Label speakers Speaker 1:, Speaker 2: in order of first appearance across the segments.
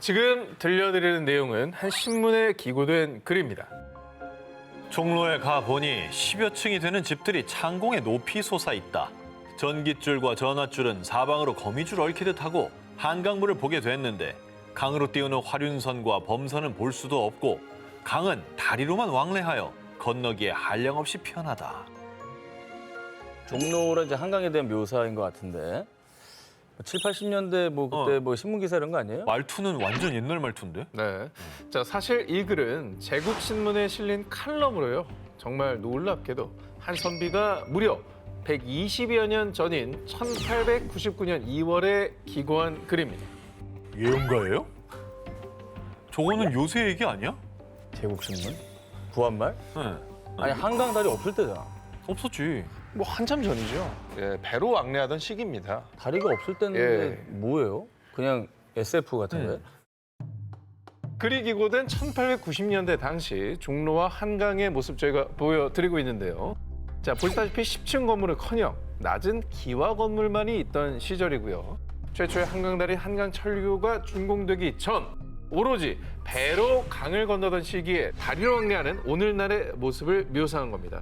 Speaker 1: 지금 들려드리는 내용은 한 신문에 기고된 글입니다.
Speaker 2: 종로에 가보니 10여 층이 되는 집들이 창공에 높이 솟아 있다. 전깃줄과 전화줄은 사방으로 거미줄 얽히듯 하고 한강물을 보게 됐는데 강으로 띄우는 화륜선과 범선은 볼 수도 없고 강은 다리로만 왕래하여 건너기에 한량없이 편하다.
Speaker 3: 종로랑 이제 한강에 대한 묘사인 것 같은데 7, 80년대 뭐 그때 뭐 신문 기사 이런 거 아니에요?
Speaker 2: 말투는 완전 옛날 말투인데?
Speaker 1: 네. 자, 사실 이 글은 제국신문에 실린 칼럼으로요. 정말 놀랍게도 한 선비가 무려 120여 년 전인 1899년 2월에 기고한 글입니다.
Speaker 2: 예언가예요? 저거는 요새 얘기 아니야?
Speaker 3: 제국신문? 구한말?
Speaker 2: 네.
Speaker 3: 아니 한강 다리 없을 때잖아.
Speaker 2: 없었지.
Speaker 1: 뭐 한참 전이죠. 예, 배로 왕래하던 시기입니다.
Speaker 3: 다리가 없을 때는
Speaker 1: 예.
Speaker 3: 뭐예요? 그냥 SF 같은 거예요?
Speaker 1: 글이 기고된 1890년대 당시 종로와 한강의 모습 저희가 보여드리고 있는데요. 자, 보시다시피 10층 건물은커녕 낮은 기와 건물만이 있던 시절이고요. 최초의 한강다리 한강철교가 준공되기 전 오로지 배로 강을 건너던 시기에 다리로 왕래하는 오늘날의 모습을 묘사한 겁니다.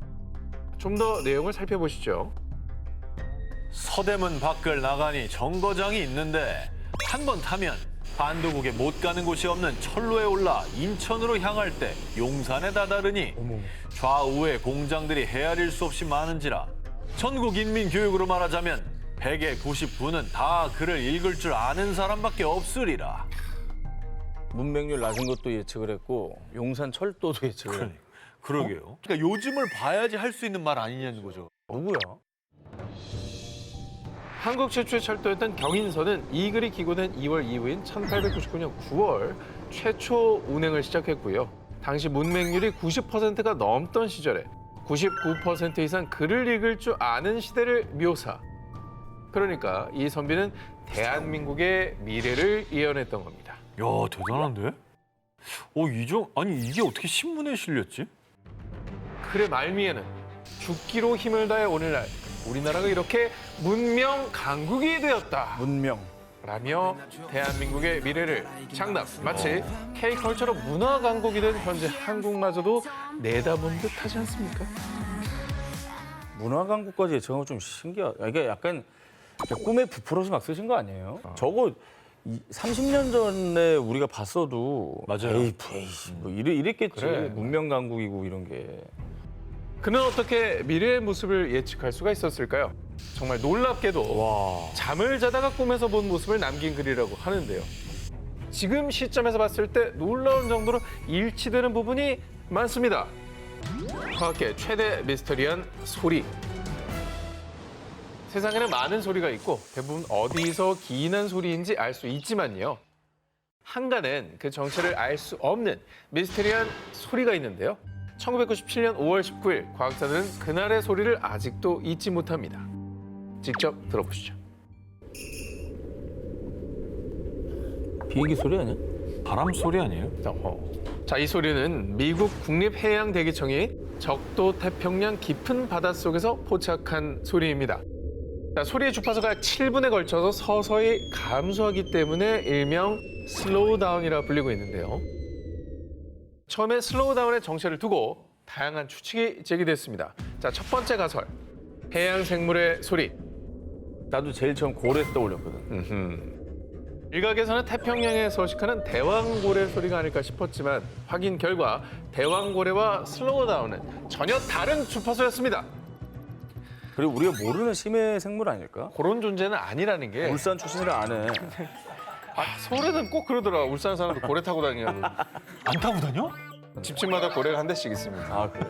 Speaker 1: 좀 더 내용을 살펴보시죠.
Speaker 2: 서대문 밖을 나가니 정거장이 있는데 한 번 타면 반도국에 못 가는 곳이 없는 철로에 올라 인천으로 향할 때 용산에 다다르니 좌우에 공장들이 헤아릴 수 없이 많은지라 전국 인민 교육으로 말하자면 100의 99는 다 글을 읽을 줄 아는 사람밖에 없으리라.
Speaker 3: 문맹률 낮은 것도 예측을 했고 용산 철도도 예측을 했고.
Speaker 2: 그러게요. 그러니까 요즘을 봐야지 할 수 있는 말 아니냐는 거죠.
Speaker 3: 누구야?
Speaker 1: 한국 최초의 철도였던 경인선은 이 글이 기고된 2월 이후인 1899년 9월 최초 운행을 시작했고요. 당시 문맹률이 90%가 넘던 시절에 99% 이상 글을 읽을 줄 아는 시대를 묘사. 그러니까 이 선비는 대한민국의 미래를 예언했던 겁니다.
Speaker 2: 야, 대단한데? 아니 이게 어떻게 신문에 실렸지?
Speaker 1: 글의 말미에는 죽기로 힘을 다해 오늘날 우리나라가 이렇게 문명 강국이 되었다.
Speaker 3: 문명.
Speaker 1: 라며 대한민국의 미래를 장담. 마치 K컬처로 문화 강국이 된 현재 한국마저도 내다본 듯 하지 않습니까?
Speaker 3: 문화 강국까지 예측한 거 좀 신기하다. 이게 약간 꿈에 부풀어서 막 쓰신 거 아니에요? 저거 30년 전에 우리가 봤어도
Speaker 2: 맞아요.
Speaker 3: 에이, 뭐 이랬겠지.
Speaker 1: 그래.
Speaker 3: 문명 강국이고 이런 게.
Speaker 1: 그는 어떻게 미래의 모습을 예측할 수가 있었을까요? 정말 놀랍게도
Speaker 3: 와.
Speaker 1: 잠을 자다가 꿈에서 본 모습을 남긴 글이라고 하는데요. 지금 시점에서 봤을 때 놀라운 정도로 일치되는 부분이 많습니다. 과학계 최대 미스터리한 소리. 세상에는 많은 소리가 있고 대부분 어디서 기인한 소리인지 알 수 있지만요. 한간엔 그 정체를 알 수 없는 미스터리한 소리가 있는데요. 1997년 5월 19일 과학자들은 그날의 소리를 아직도 잊지 못합니다. 직접 들어보시죠.
Speaker 3: 비행기 소리 아니야?
Speaker 2: 바람 소리 아니에요?
Speaker 1: 자, 이 소리는 미국 국립해양대기청이 적도 태평양 깊은 바닷속에서 포착한 소리입니다. 자, 소리의 주파수가 7분에 걸쳐서 서서히 감소하기 때문에 일명 슬로우 다운이라 불리고 있는데요. 처음에 슬로우 다운의 정체를 두고 다양한 추측이 제기됐습니다. 자, 첫 번째 가설. 해양 생물의 소리.
Speaker 3: 나도 제일 처음 고래 떠올렸거든.
Speaker 1: 일각에서는 태평양에 서식하는 대왕고래 소리가 아닐까 싶었지만 확인 결과 대왕고래와 슬로우 다운은 전혀 다른 주파수였습니다.
Speaker 3: 그리고 우리가 모르는 심해 생물 아닐까?
Speaker 1: 그런 존재는 아니라는 게
Speaker 3: 울산 출신이라 안 해.
Speaker 1: 서울에는 꼭 그러더라. 울산 사람들 고래 타고 다니냐고.
Speaker 2: 안 타고 다녀?
Speaker 1: 집집마다 고래가 한 대씩 있습니다.
Speaker 3: 아 그래?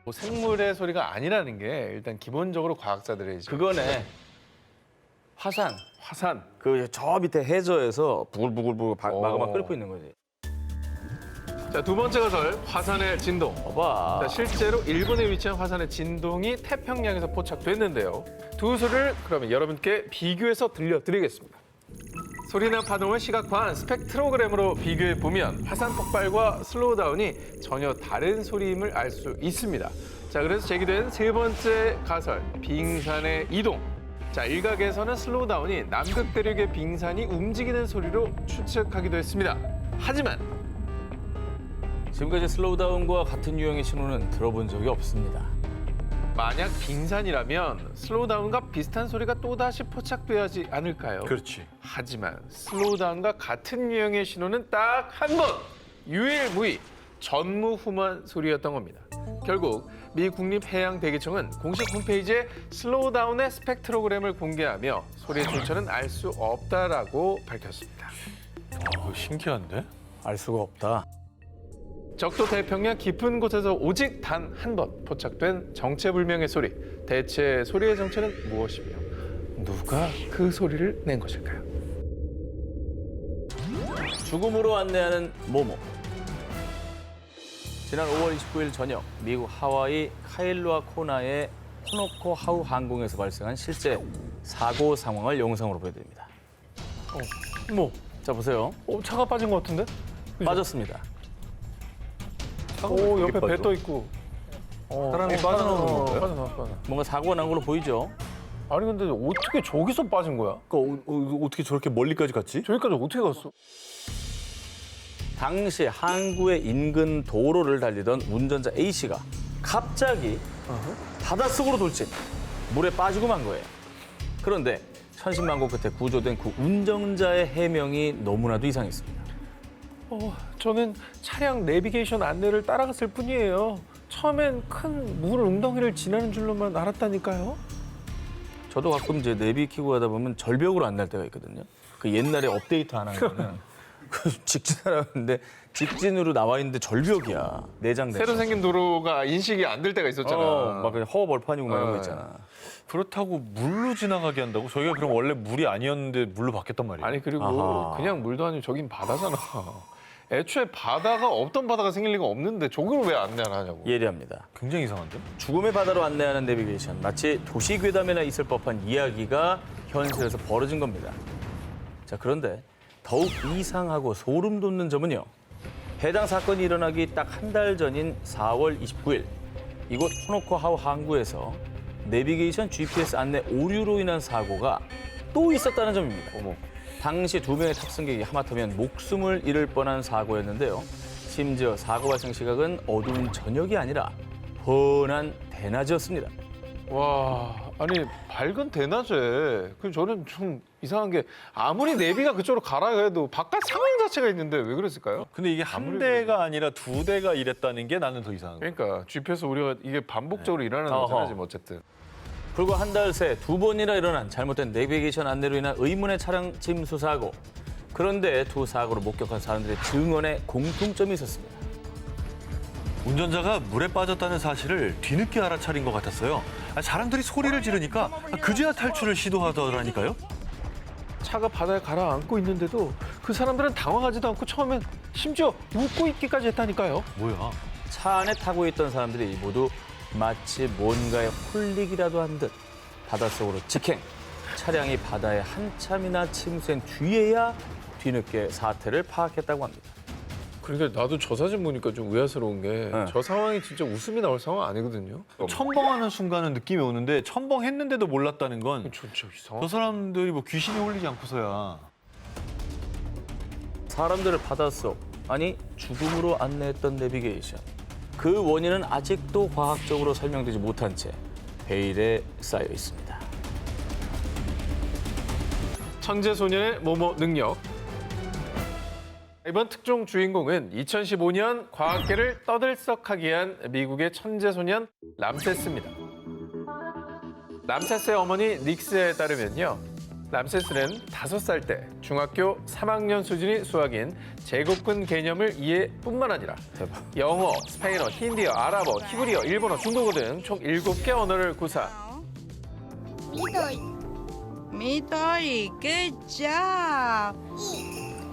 Speaker 1: 뭐 생물의 소리가 아니라는 게 일단 기본적으로 과학자들의 이제
Speaker 3: 그거네. 화산.
Speaker 1: 화산.
Speaker 3: 그 저 밑에 해저에서 부글부글 마그마 끓고 있는 거지.
Speaker 1: 자, 두 번째 가설 화산의 진동.
Speaker 3: 봐봐.
Speaker 1: 자, 실제로 일본에 위치한 화산의 진동이 태평양에서 포착됐는데요. 두 소리를 그러면 여러분께 비교해서 들려드리겠습니다. 소리나 파동을 시각화한 스펙트로그램으로 비교해 보면 화산 폭발과 슬로우 다운이 전혀 다른 소리임을 알 수 있습니다. 자, 그래서 제기된 세 번째 가설, 빙산의 이동. 자, 일각에서는 슬로우다운이 남극 대륙의 빙산이 움직이는 소리로 추측하기도 했습니다. 하지만
Speaker 3: 지금까지 슬로우다운과 같은 유형의 신호는 들어본 적이 없습니다.
Speaker 1: 만약 빙산이라면 슬로우다운과 비슷한 소리가 또다시 포착돼야 하지 않을까요?
Speaker 2: 그렇지.
Speaker 1: 하지만 슬로우다운과 같은 유형의 신호는 딱 한 번! 유일무이 전무후무한 소리였던 겁니다. 결국 미 국립해양대기청은 공식 홈페이지에 슬로우다운의 스펙트로그램을 공개하며 소리의 출처는 알 수 없다라고 밝혔습니다.
Speaker 2: 신기한데?
Speaker 3: 알 수가 없다.
Speaker 1: 적도 태평양 깊은 곳에서 오직 단 한 번 포착된 정체불명의 소리. 대체 소리의 정체는 무엇이며 누가 그 소리를 낸 것일까요?
Speaker 3: 죽음으로 안내하는 모모. 지난 5월 29일 저녁 미국 하와이 카일루아 코나의 호노코 하우 항공에서 발생한 실제 사고 상황을 영상으로 보여드립니다.
Speaker 1: 뭐?
Speaker 3: 자 보세요.
Speaker 1: 차가 빠진 것 같은데?
Speaker 3: 빠졌습니다.
Speaker 1: 오, 옆에
Speaker 2: 빠져?
Speaker 1: 배 떠 있고.
Speaker 2: 사람이 빠져나오는 건가요?
Speaker 1: 빠져나왔어.
Speaker 3: 뭔가 사고가 난 걸로 보이죠?
Speaker 1: 아니 근데 어떻게 저기서 빠진 거야?
Speaker 2: 어떻게 저렇게 멀리까지 갔지?
Speaker 1: 저기까지 어떻게 갔어?
Speaker 3: 당시 항구의 인근 도로를 달리던 운전자 A씨가 갑자기 바닷속으로 돌진, 물에 빠지고 만 거예요. 그런데 천신만고 끝에 구조된 그 운전자의 해명이 너무나도 이상했습니다.
Speaker 1: 저는 차량 내비게이션 안내를 따라갔을 뿐이에요. 처음엔 큰 물 웅덩이를 지나는 줄로만 알았다니까요.
Speaker 3: 저도 가끔 이제 내비 키고 가다 보면 절벽으로 안 날 때가 있거든요. 그 옛날에 업데이트 안 하면 그 직진하는데 직진으로 나와 있는데 절벽이야. 내장돼.
Speaker 1: 새로 생긴 도로가 인식이 안 될 때가 있었잖아.
Speaker 3: 막 그냥 허벌판이고 막 이런 거 있잖아.
Speaker 2: 그렇다고 물로 지나가게 한다고? 저희가 그럼 원래 물이 아니었는데 물로 바뀌었단 말이에요.
Speaker 1: 아니 그리고
Speaker 3: 아하.
Speaker 1: 그냥 물도 아니고 저긴 바다잖아. 애초에 바다가 없던 바다가 생길 리가 없는데 저기를 왜 안내를 하냐고.
Speaker 3: 예리합니다.
Speaker 2: 굉장히 이상한데?
Speaker 3: 죽음의 바다로 안내하는 내비게이션. 마치 도시 괴담에나 있을 법한 이야기가 현실에서 벌어진 겁니다. 자, 그런데 더욱 이상하고 소름 돋는 점은요. 해당 사건이 일어나기 딱 한 달 전인 4월 29일 이곳 호노코 하우 항구에서 내비게이션 GPS 안내 오류로 인한 사고가 또 있었다는 점입니다. 당시 2명의 탑승객이 하마터면 목숨을 잃을 뻔한 사고였는데요. 심지어 사고 발생 시각은 어두운 저녁이 아니라 훤한 대낮이었습니다.
Speaker 1: 와, 아니 밝은 대낮에 그 저는 좀 이상한 게 아무리 내비가 그쪽으로 가라 해도 바깥 상황 자체가 있는데 왜 그랬을까요?
Speaker 2: 근데 이게 한
Speaker 1: 아무리
Speaker 2: 대가 아니라 두 대가 이랬다는 게 나는 더 이상한 거야.
Speaker 1: 그러니까 GPS 우리가 이게 반복적으로 일어나는
Speaker 3: 어허.
Speaker 1: 거잖아 지금 어쨌든.
Speaker 3: 불과 한 달 새 2번이나 일어난 잘못된 내비게이션 안내로 인한 의문의 차량 침수 사고. 그런데 두 사고를 목격한 사람들의 증언에 공통점이 있었습니다.
Speaker 2: 운전자가 물에 빠졌다는 사실을 뒤늦게 알아차린 것 같았어요. 사람들이 소리를 지르니까 그제야 탈출을 시도하더라니까요.
Speaker 1: 차가 바다에 가라앉고 있는데도 그 사람들은 당황하지도 않고 처음엔 심지어 웃고 있기까지 했다니까요.
Speaker 2: 뭐야?
Speaker 3: 차 안에 타고 있던 사람들이 모두 마치 뭔가에 홀리기라도 한 듯 바닷속으로 직행. 차량이 바다에 한참이나 침수한 뒤에야 뒤늦게 사태를 파악했다고 합니다.
Speaker 1: 그러니까 나도 저 사진 보니까 좀 의아스러운 게 저 상황이 진짜 웃음이 나올 상황 아니거든요.
Speaker 2: 첨벙하는 순간은 느낌이 오는데 첨벙했는데도 몰랐다는 건 저
Speaker 1: 진짜 이상한.
Speaker 2: 사람들이 뭐 귀신이 홀리지 않고서야.
Speaker 3: 사람들을 바닷속, 아니 죽음으로 안내했던 내비게이션. 그 원인은 아직도 과학적으로 설명되지 못한 채 베일에 쌓여 있습니다.
Speaker 1: 천재소년의 모모 능력. 이번 특종 주인공은 2015년 과학계를 떠들썩하게 한 미국의 천재소년 람세스입니다. 람세스의 어머니 닉스에 따르면요. 람세스는 5살 때 중학교 3학년 수준의 수학인 제곱근 개념을 이해뿐만 아니라
Speaker 3: 대박.
Speaker 1: 영어, 스페인어, 힌디어, 아랍어, 히브리어, 일본어, 중국어 등 총 7개 언어를 구사.
Speaker 4: Midori, good job.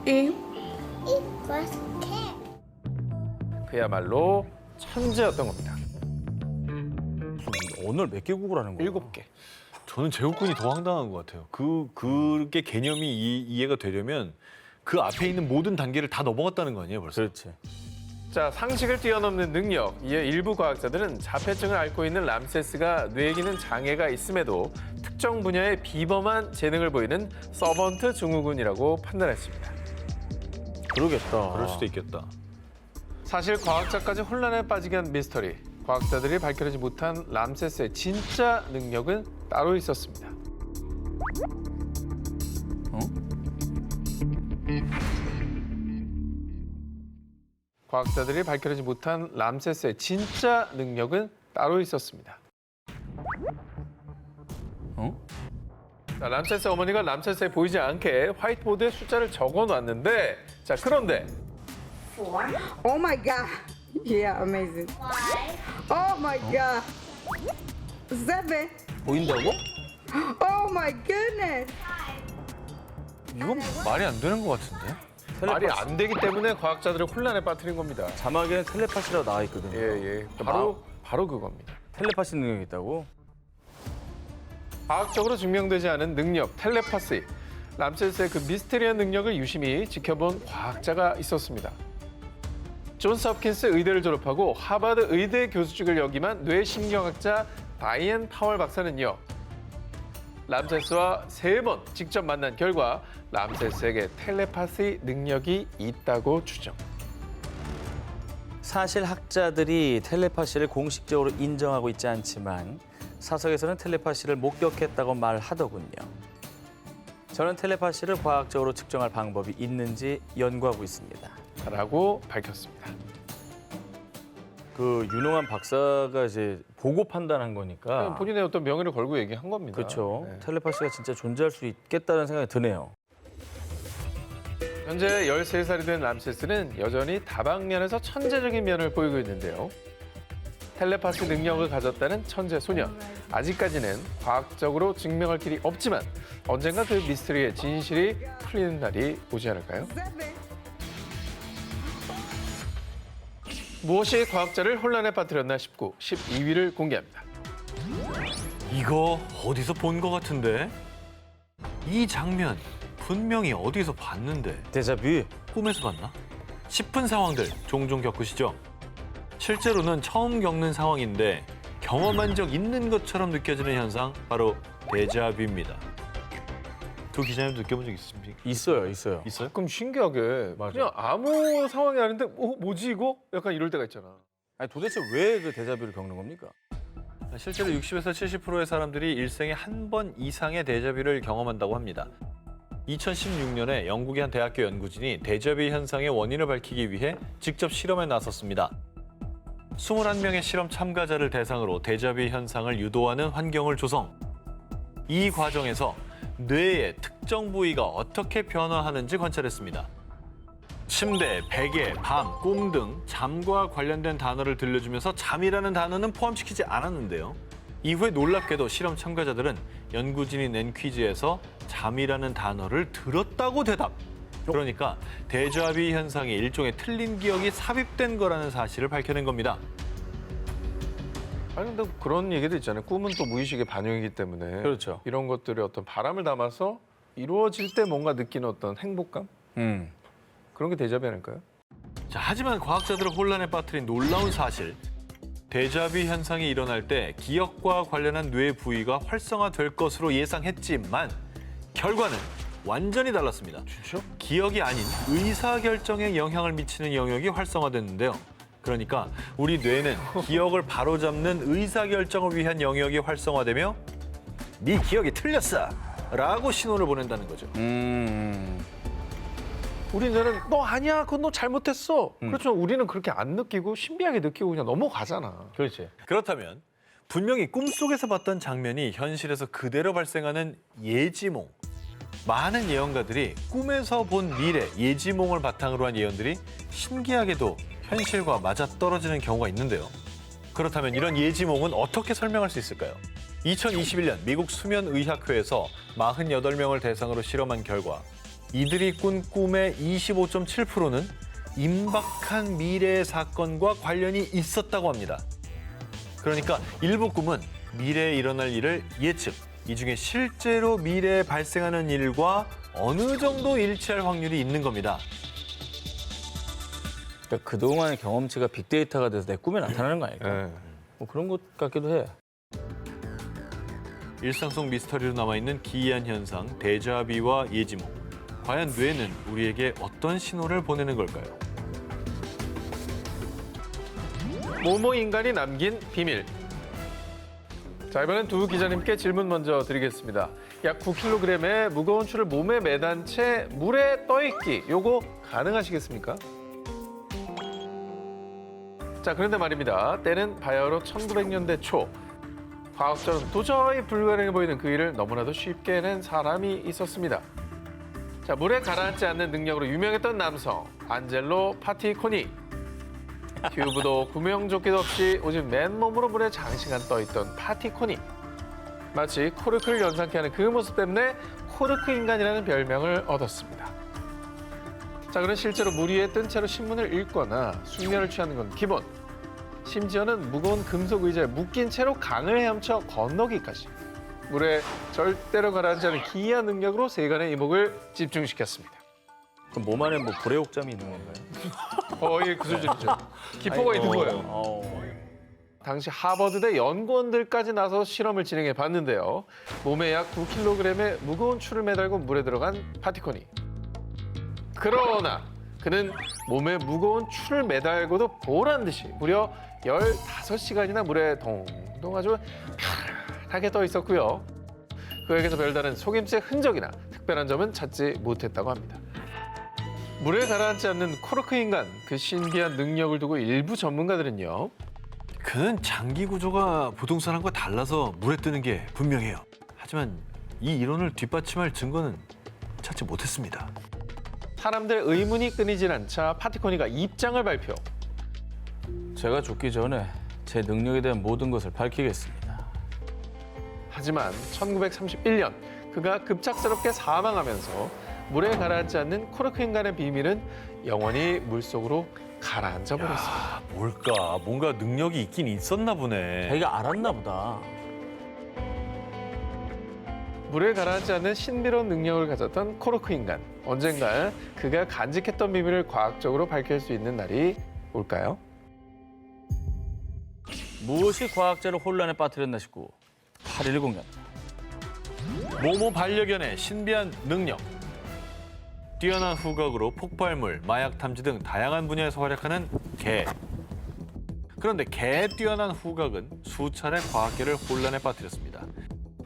Speaker 5: It was cat.
Speaker 1: 그야말로 천재였던 겁니다.
Speaker 3: 언어를 몇 개 구글하는 거야?
Speaker 1: 7개.
Speaker 2: 저는 제국군이 더 황당한 것 같아요. 그게 개념이 이해가 되려면 그 앞에 있는 모든 단계를 다 넘어갔다는 거 아니에요, 벌써?
Speaker 3: 그렇지.
Speaker 1: 자, 상식을 뛰어넘는 능력. 이에 일부 과학자들은 자폐증을 앓고 있는 람세스가 뇌 기능 장애가 있음에도 특정 분야의 비범한 재능을 보이는 서번트 증후군이라고 판단했습니다.
Speaker 3: 그러겠다.
Speaker 2: 그럴 수도 있겠다.
Speaker 1: 사실 과학자까지 혼란에 빠지게 한 미스터리. 과학자들이 밝혀내지 못한 람세스의 진짜 능력은 따로 있었습니다. 과학자들이 밝혀내지 못한 람세스의 진짜 능력은 따로 있었습니다. 자, 람세스 어머니가 람세스에 보이지 않게 화이트보드에 숫자를 적어놨는데, 자, 그런데
Speaker 4: Oh my god. Yeah, amazing. Oh my god. 7.
Speaker 3: 보인다고?
Speaker 4: Oh my goodness.
Speaker 1: 이건 말이 안 되는 것 같은데? 말이 안 되기 때문에 과학자들을 혼란에 빠뜨린 겁니다.
Speaker 3: 자막에는 텔레파시라고 나와 있거든요.
Speaker 1: 예. 바로 그겁니다.
Speaker 3: 텔레파시 능력이 있다고?
Speaker 1: 과학적으로 증명되지 않은 능력, 텔레파시. 람세스의 그 미스테리한 능력을 유심히 지켜본 과학자가 있었습니다. 존스 홉킨스 의대를 졸업하고 하버드 의대 교수직을 역임한 뇌신경학자 다이앤 파월 박사는요. 람세스와 3번 직접 만난 결과 람세스에게 텔레파시 능력이 있다고 추정.
Speaker 3: 사실 학자들이 텔레파시를 공식적으로 인정하고 있지 않지만 사석에서는 텔레파시를 목격했다고 말하더군요. 저는 텔레파시를 과학적으로 측정할 방법이 있는지 연구하고 있습니다.
Speaker 1: 라고 밝혔습니다.
Speaker 3: 그 유능한 박사가 이제 보고 판단한 거니까.
Speaker 1: 본인의 어떤 명예를 걸고 얘기한 겁니다.
Speaker 3: 그렇죠.
Speaker 1: 네.
Speaker 3: 텔레파시가 진짜 존재할 수 있겠다는 생각이 드네요.
Speaker 1: 현재 13살이 된 람세스는 여전히 다방면에서 천재적인 면을 보이고 있는데요. 텔레파시 능력을 가졌다는 천재 소년. 아직까지는 과학적으로 증명할 길이 없지만 언젠가 그 미스터리의 진실이 풀리는 날이 오지 않을까요?
Speaker 4: 7.
Speaker 1: 무엇이 과학자를 혼란에 빠뜨렸나 싶고 12위를 공개합니다.
Speaker 2: 이거 어디서 본 것 같은데? 이 장면 분명히 어디서 봤는데
Speaker 3: 데자뷰.
Speaker 2: 꿈에서 봤나? 싶은 상황들 종종 겪으시죠? 실제로는 처음 겪는 상황인데 경험한 적 있는 것처럼 느껴지는 현상 바로 데자뷰입니다. 두 기자님도 느껴본 적 있습니까?
Speaker 3: 있어요.
Speaker 2: 있어요?
Speaker 1: 가끔 신기하게 그냥 아무 상황이 아닌데 뭐지 이거? 약간 이럴 때가 있잖아.
Speaker 3: 아니 도대체 왜 그 데자뷰를 겪는 겁니까?
Speaker 2: 실제로 60에서 70%의 사람들이 일생에 한 번 이상의 데자뷰를 경험한다고 합니다. 2016년에 영국의 한 대학교 연구진이 데자뷰 현상의 원인을 밝히기 위해 직접 실험에 나섰습니다. 21명의 실험 참가자를 대상으로 데자뷰 현상을 유도하는 환경을 조성. 이 과정에서 뇌의 특정 부위가 어떻게 변화하는지 관찰했습니다. 침대, 베개, 밤, 꿈 등 잠과 관련된 단어를 들려주면서 잠이라는 단어는 포함시키지 않았는데요. 이후에 놀랍게도 실험 참가자들은 연구진이 낸 퀴즈에서 잠이라는 단어를 들었다고 대답. 그러니까 데자뷰 현상이 일종의 틀린 기억이 삽입된 거라는 사실을 밝혀낸 겁니다.
Speaker 1: 아니 근데 그런 얘기도 있잖아요. 꿈은 또 무의식의 반영이기 때문에
Speaker 3: 그렇죠.
Speaker 1: 이런 것들이 어떤 바람을 담아서 이루어질 때 뭔가 느끼는 어떤 행복감? 그런 게 데자뷰 아닐까요?
Speaker 2: 자, 하지만 과학자들을 혼란에 빠뜨린 놀라운 사실. 데자뷰 현상이 일어날 때 기억과 관련한 뇌 부위가 활성화될 것으로 예상했지만 결과는 완전히 달랐습니다.
Speaker 1: 진짜?
Speaker 2: 기억이 아닌 의사결정에 영향을 미치는 영역이 활성화됐는데요. 그러니까 우리 뇌는 기억을 바로잡는 의사결정을 위한 영역이 활성화되며 네 기억이 틀렸어! 라고 신호를 보낸다는 거죠.
Speaker 1: 우리는 너 아니야, 그건 너 잘못했어. 그렇죠. 우리는 그렇게 안 느끼고 신비하게 느끼고 그냥 넘어가잖아.
Speaker 3: 그렇지.
Speaker 2: 그렇다면 분명히 꿈속에서 봤던 장면이 현실에서 그대로 발생하는 예지몽. 많은 예언가들이 꿈에서 본 미래, 예지몽을 바탕으로 한 예언들이 신기하게도 현실과 맞아떨어지는 경우가 있는데요. 그렇다면 이런 예지몽은 어떻게 설명할 수 있을까요? 2021년 미국 수면의학회에서 48명을 대상으로 실험한 결과 이들이 꾼 꿈의 25.7%는 임박한 미래의 사건과 관련이 있었다고 합니다. 그러니까 일부 꿈은 미래에 일어날 일을 예측, 이 중에 실제로 미래에 발생하는 일과 어느 정도 일치할 확률이 있는 겁니다.
Speaker 3: 그러니까 그동안의 경험치가 빅데이터가 돼서 내 꿈에 나타나는 거 아닐까?
Speaker 1: 네.
Speaker 3: 뭐 그런 것 같기도 해.
Speaker 2: 일상 속 미스터리로 남아있는 기이한 현상, 데자비와 예지몽. 과연 뇌는 우리에게 어떤 신호를 보내는 걸까요?
Speaker 1: 모모 인간이 남긴 비밀. 자, 이번엔 두 기자님께 질문 먼저 드리겠습니다. 약 9kg의 무거운 추를 몸에 매단 채 물에 떠있기, 요거 가능하시겠습니까? 자, 그런데 말입니다. 때는 바야흐로 1900년대 초. 과학자는 도저히 불가능해 보이는 그 일을 너무나도 쉽게 해낸 사람이 있었습니다. 자, 물에 가라앉지 않는 능력으로 유명했던 남성, 안젤로 파티코니. 튜브도 구명조끼도 없이 오직 맨몸으로 물에 장시간 떠있던 파티코니. 마치 코르크를 연상케 하는 그 모습 때문에 코르크 인간이라는 별명을 얻었습니다. 자, 그럼 실제로 물 위에 뜬 채로 신문을 읽거나 숙면을 취하는 건 기본. 심지어는 무거운 금속 의자에 묶인 채로 강을 헤엄쳐 건너기까지. 물에 절대로 가라앉지 않은 기이한 능력으로 세간의 이목을 집중시켰습니다.
Speaker 3: 그럼 몸 안에 뭐 불의 옥잠이 있는 건가요?
Speaker 1: 거의 그 수준이죠. 기포가 있는 거예요. 당시 하버드대 연구원들까지 나서 실험을 진행해 봤는데요. 몸에 약 9kg의 무거운 추를 매달고 물에 들어간 파티코니. 그러나 그는 몸에 무거운 추를 매달고도 보란 듯이 무려 15시간이나 물에 동동 아주 파랗게 떠 있었고요. 그에게서 별다른 속임수의 흔적이나 특별한 점은 찾지 못했다고 합니다. 물에 가라앉지 않는 코르크 인간, 그 신비한 능력을 두고 일부 전문가들은요.
Speaker 2: 그는 장기 구조가 부동산과 달라서 물에 뜨는 게 분명해요. 하지만 이 이론을 뒷받침할 증거는 찾지 못했습니다.
Speaker 1: 사람들 의문이 끊이질 않자 파티코니가 입장을 발표.
Speaker 3: 제가 죽기 전에 제 능력에 대한 모든 것을 밝히겠습니다.
Speaker 1: 하지만 1931년 그가 급작스럽게 사망하면서 물에 가라앉지 않는 코르크 인간의 비밀은 영원히 물속으로 가라앉아 버렸습니다.
Speaker 2: 아, 뭘까? 뭔가 능력이 있긴 있었나 보네.
Speaker 3: 자기가 알았나 보다.
Speaker 1: 물에 가라앉지 않는 신비로운 능력을 가졌던 코르크 인간. 언젠가 그가 간직했던 비밀을 과학적으로 밝힐 수 있는 날이 올까요?
Speaker 3: 무엇이 과학자를 혼란에 빠뜨렸나 싶고 8일 공연.
Speaker 2: 모모 반려견의 신비한 능력. 뛰어난 후각으로 폭발물, 마약 탐지 등 다양한 분야에서 활약하는 개. 그런데 개의 뛰어난 후각은 수차례 과학계를 혼란에 빠뜨렸습니다.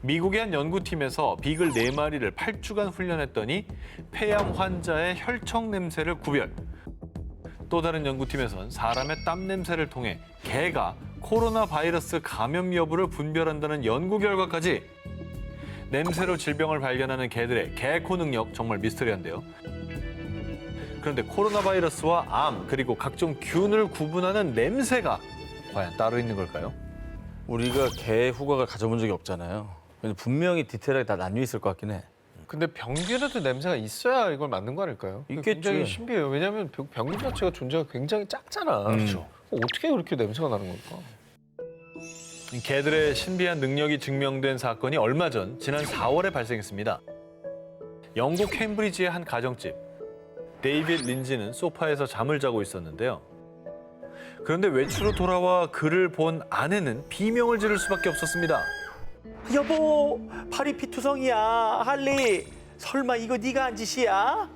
Speaker 2: 미국의 한 연구팀에서 비글 4마리를 8주간 훈련했더니 폐암 환자의 혈청 냄새를 구별. 또 다른 연구팀에선 사람의 땀 냄새를 통해 개가 코로나 바이러스 감염 여부를 분별한다는 연구 결과까지. 냄새로 질병을 발견하는 개들의 개코 능력 정말 미스터리한데요. 그런데 코로나 바이러스와 암 그리고 각종 균을 구분하는 냄새가 과연 따로 있는 걸까요?
Speaker 3: 우리가 개 후각을 가져본 적이 없잖아요. 근데 분명히 디테일하게 다 나뉘어 있을 것 같긴 해.
Speaker 1: 근데 병균에도 냄새가 있어야 이걸 맞는 거 아닐까요?
Speaker 3: 있겠지.
Speaker 1: 굉장히 신비해요. 왜냐하면 병균 자체가 존재가 굉장히 작잖아.
Speaker 3: 그렇죠.
Speaker 1: 어떻게 그렇게 냄새가 나는 걸까?
Speaker 2: 개들의 신비한 능력이 증명된 사건이 얼마 전 지난 4월에 발생했습니다. 영국 캠브리지의 한 가정집. 데이빗 린지는 소파에서 잠을 자고 있었는데요. 그런데 외출로 돌아와 그를 본 아내는 비명을 지를 수밖에 없었습니다.
Speaker 3: 여보, 팔이 피투성이야. 할리, 설마 이거 네가 한 짓이야?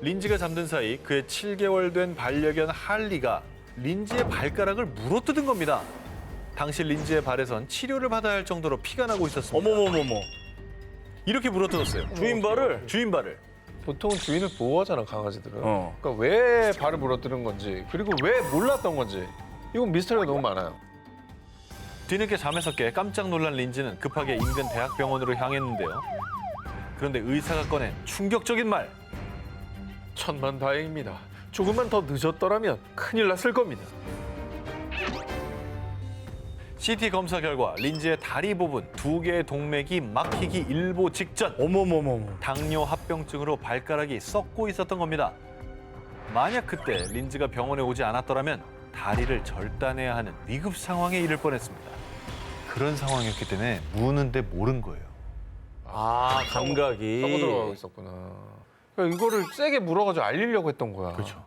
Speaker 2: 린지가 잠든 사이 그의 7개월 된 반려견 할리가 린지의 발가락을 물어뜯은 겁니다. 당시 린지의 발에선 치료를 받아야 할 정도로 피가 나고 있었습니다.
Speaker 3: 어머머머머.
Speaker 2: 이렇게 물어뜯었어요.
Speaker 3: 주인 발을?
Speaker 2: 주인 발을.
Speaker 1: 보통은 주인을 보호하잖아, 강아지들은.
Speaker 3: 어.
Speaker 1: 그러니까 왜 발을 물어뜨는 건지, 그리고 왜 몰랐던 건지. 이건 미스터리가 너무 많아요.
Speaker 2: 뒤늦게 잠에서 깨 깜짝 놀란 린지는 급하게 인근 대학병원으로 향했는데요. 그런데 의사가 꺼낸 충격적인 말.
Speaker 1: 천만다행입니다. 조금만 더 늦었더라면 큰일 났을 겁니다.
Speaker 2: CT 검사 결과 린지의 다리 부분 2개의 동맥이 막히기 일보 직전.
Speaker 3: 어머머머머.
Speaker 2: 당뇨 합병증으로 발가락이 썩고 있었던 겁니다. 만약 그때 린지가 병원에 오지 않았더라면 다리를 절단해야 하는 위급 상황에 이를 뻔했습니다. 그런 상황이었기 때문에 무는데 모른 거예요.
Speaker 3: 아, 감각이.
Speaker 1: 떠고 들어가고 있었구나. 그러니까 이거를 세게 물어가지고 알리려고 했던 거야.
Speaker 2: 그렇죠.